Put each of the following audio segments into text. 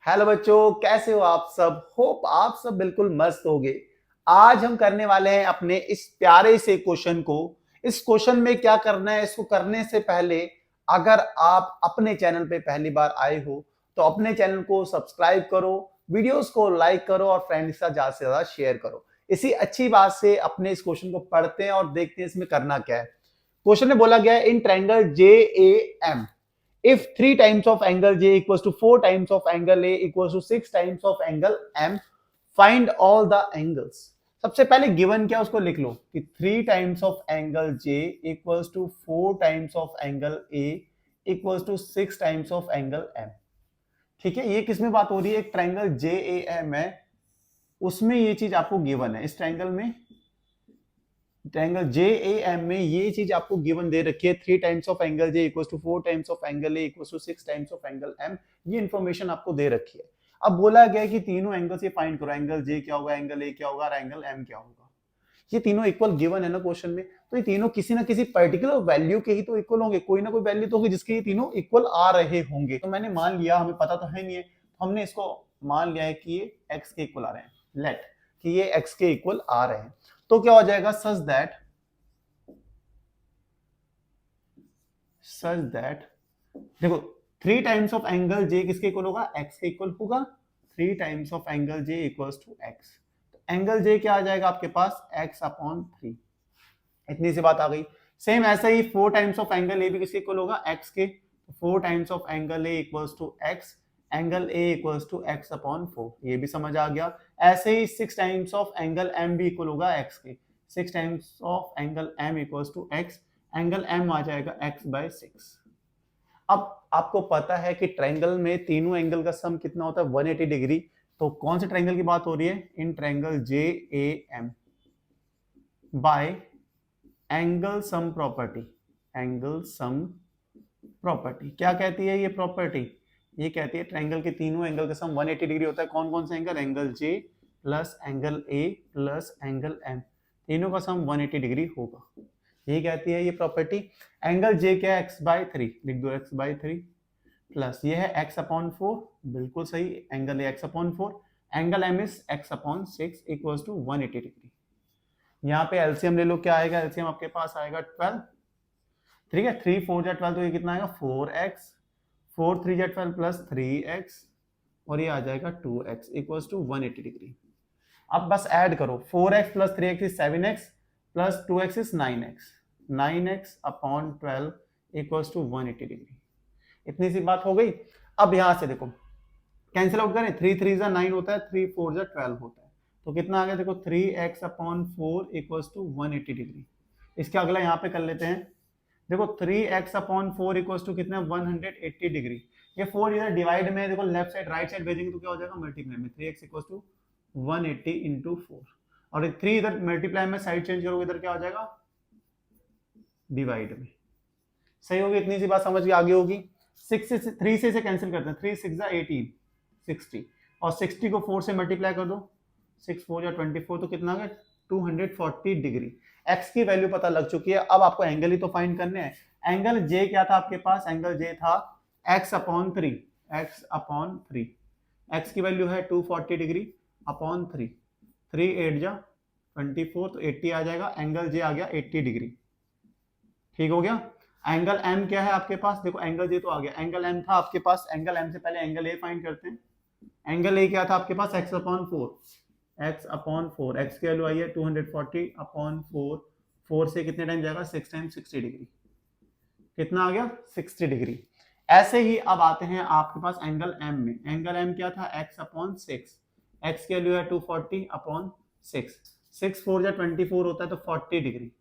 Hello बच्चों, कैसे हो आप सब। होप आप सब बिल्कुल मस्त होगे। आज हम करने वाले हैं अपने इस प्यारे से क्वेश्चन को। इस क्वेश्चन में क्या करना है, इसको करने से पहले अगर आप अपने चैनल पे पहली बार आए हो तो अपने चैनल को सब्सक्राइब करो, वीडियोस को लाइक करो और फ्रेंड्स के साथ ज्यादा से ज्यादा शेयर करो। इसी अच्छी बात से अपने इस क्वेश्चन को पढ़ते हैं और देखते हैं इसमें करना क्या है। क्वेश्चन में बोला गया है in triangle J A M, if 3 times of angle J equals to 4 times of angle A equals to 6 times of angle M, find all the angles। सबसे पहले गिवन क्या उसको लिख लो कि 3 times of angle J equals to 4 times of angle A equals to 6 times of angle M। ठीक है, ये किसमें बात हो रही है, एक ट्रायंगल जे ए एम है, उसमें ये चीज आपको गिवन है। इस ट्रायंगल में, ट्रायंगल जे ए एम में ये चीज आपको गिवन दे रखी है, 3 times of angle J equals to 4 times of angle A equals to 6 times of angle M. ये इंफॉर्मेशन आपको दे रखी है। अब बोला गया है कि तीनों एंगल से फाइंड करो, एंगल जे क्या होगा, एंगल ए क्या होगा और एंगल एम क्या होगा। ये तीनों इक्वल गिवन है ना क्वेश्चन में, तो ये तीनों किसी ना किसी पर्टिकुलर वैल्यू के ही तो इक्वल होंगे, कोई ना कोई वैल्यू तो होगी जिसके ये तीनों इक्वल आ रहे होंगे। तो मैंने मान लिया, हमें पता तो है नहीं है, तो हमने इसको मान लिया है कि ये एक्स के इक्वल आ रहे हैं, लेट कि ये एक्स के इक्वल आ रहे हैं। तो क्या हो जाएगा, सच दैट देखो 3 टाइम्स ऑफ एंगल जे किसके इक्वल होगा, एक्स के इक्वल होगा। 3 times of angle J equals to x, angle J क्या आ जाएगा आपके पास, एक्स अपॉन 3। इतनी सी बात आ गई। सेम ऐसा ही 4 टाइम्स ऑफ एंगल ए भी किसके इक्वल होगा, एक्स के। 4 times of angle A equals to x, angle A equals to x upon 4, ये भी समझ आ गया। ऐसे ही 6 टाइम्स ऑफ एंगल एम भी इक्वल होगा एक्स के। 6 times of angle M equals to x, angle M आ जाएगा एक्स बाय 6। अब आपको पता है कि ट्रायंगल में तीनों एंगल का सम कितना होता है, 180 डिग्री। तो कौन से ट्रायंगल की बात हो रही है, in triangle J A M by angle sum property. Angle sum property क्या कहती है ये प्रॉपर्टी, ये कहती है ट्रायंगल के तीनों एंगल का सम 180 डिग्री होता है। कौन कौन से angle, angle J plus angle A plus angle M, तीनों का सम 180 डिग्री होगा। ये कहती है ये प्रॉपर्टी। एंगल जे क्या है, एक्स बाय 3, लिख दो एक्स बाय 3, प्लस ये है एक्स अपॉन 4, बिल्कुल सही, angle A x upon 4, angle M is x upon 6 equals to 180 degree. यहाँ पे एलसीएम ले लो, क्या आएगा, एलसीएम आपके पास आएगा 12। ठीक है, 3 4 जा 12, तो ये कितना आएगा 4x, 4 3 जा 12 प्लस 3x, और ये आ जाएगा 2x इक्वल्स टू 180 डिग्री। अब बस ऐड करो, 4x plus 3x is 7x plus 2x is 9x, 9x upon 12 equals to 180 degree. इतनी सी बात हो गई। अब यहां से देखो कैंसिल आउट करें, 3 3 जा 9 होता है, 3 4 जा 12 होता है, तो कितना आ गया देखो 3x upon 4 equals to 180 degree. इसके अगला यहाँ पे कर लेते हैं, देखो 3x अपॉन 4 इक्वल्स टू कितना, 180 डिग्री। ये 4 इधर डिवाइड में, देखो लेफ्ट साइड राइट साइड भेजेंगे तो क्या हो जाएगा, मल्टीप्लाई में 3x इक्वल्स टू 180 इंटू 4, और 3 इधर मल्टीप्लाई में साइड चेंज करोगे, इधर क्या हो जाएगा, डिवाइड में। सही होगी, इतनी सी बात समझ के आगे होगी। 6 से 3 से कैंसिल करते हैं, 3 6 जा 18, 60, और 60 को 4 से मल्टीप्लाई कर दो, 6 4 जा 24, तो कितना आ गया 240 डिग्री। एक्स की वैल्यू पता लग चुकी है, अब आपको एंगल ही तो फाइंड करने हैं। एंगल जे क्या था आपके पास, एंगल जे था x upon 3, x upon 3, x की वैल्यू है 240 डिग्री अपॉन 3, 3 8 जा 24, तो 80 आ जाएगा, एंगल जे आ गया 80 डिग्री। ठीक हो गया। एंगल एम क्या है आपके पास, देखो एंगल जे तो आ गया, एंगल एम था आपके पास, एंगल एम से पहले एंगल ए फाइंड करते हैं। एंगल ए क्या था आपके पास, x upon 4, x upon 4, x की वैल्यू आई है 240 अपॉन 4, 4 से कितने टाइम जाएगा, 6 टाइम 60 डिग्री, कितना आ गया 60 डिग्री। ऐसे ही अब आते हैं आपके पास एंगल एम में, एंगल एम क्या था, एक्स अपॉन 6, एक्स की वैल्यू है 240 अपॉन 6, 6 4 जा 24 होता है, तो 40 डिग्री,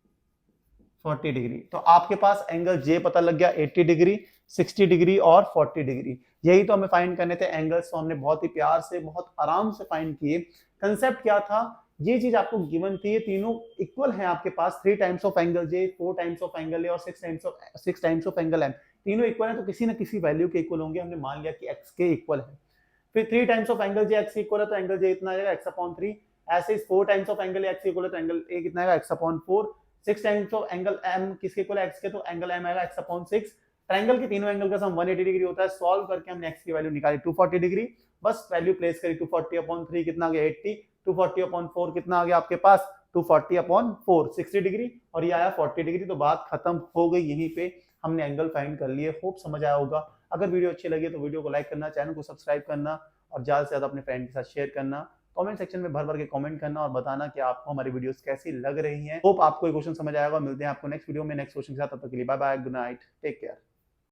40 डिग्री। तो आपके पास एंगल जे पता लग गया 80 डिग्री, 60 डिग्री और 40 डिग्री। यही तो हमें फाइंड करने थे एंगल्स, तो हमने बहुत ही प्यार से बहुत आराम से फाइंड किए। कंसेप्ट क्या था, ये चीज आपको गिवन थी, ये तीनों इक्वल है आपके पास, 3 times of angle J, 4 times of angle ए और 6 टाइम्स ऑफ एंगल एम, तीनों इक्वल है, तो किसी ना किसी वैल्यू के इक्वल होंगे। हमने मान लिया कि एक्स के इक्वल है। फिर 3 times of angle J x equal है, तो एंगल जे इतना आएगा एक्स अपॉन 3। ऐसे ही 4 times of angle x equal है, तो एंगल ए कितना आएगा x upon 4। 6 times of angle M किसके इक्वल है, एक्स के, तो एंगल एम आएगा एक्स अपॉन 6। ट्रायंगल के तीनों एंगल का सम 180 डिग्री होता है। सॉल्व करके हमने एक्स की वैल्यू निकाली 240 डिग्री, बस वैल्यू प्लेस करी 240/3 कितना आ गया 80, 240/4 कितना आ गया आपके पास 240/4 60 डिग्री और ये आया 40 डिग्री। तो बात खत्म हो गई, यहीं पे हमने एंगल फाइंड कर लिए। होप समझ आया होगा। अगर वीडियो अच्छी लगी तो वीडियो को लाइक करना, चैनल को सब्सक्राइब करना और ज्यादा से ज्यादा अपने फ्रेंड के साथ शेयर करना। कमेंट सेक्शन में भर भर के कमेंट करना और बताना कि आपको हमारी वीडियोस कैसी लग रही हैं। होप आपको ये क्वेश्चन समझ आएगा। मिलते हैं आपको नेक्स्ट वीडियो में नेक्स्ट क्वेश्चन के साथ। तब तक के लिए bye bye, good night, take care.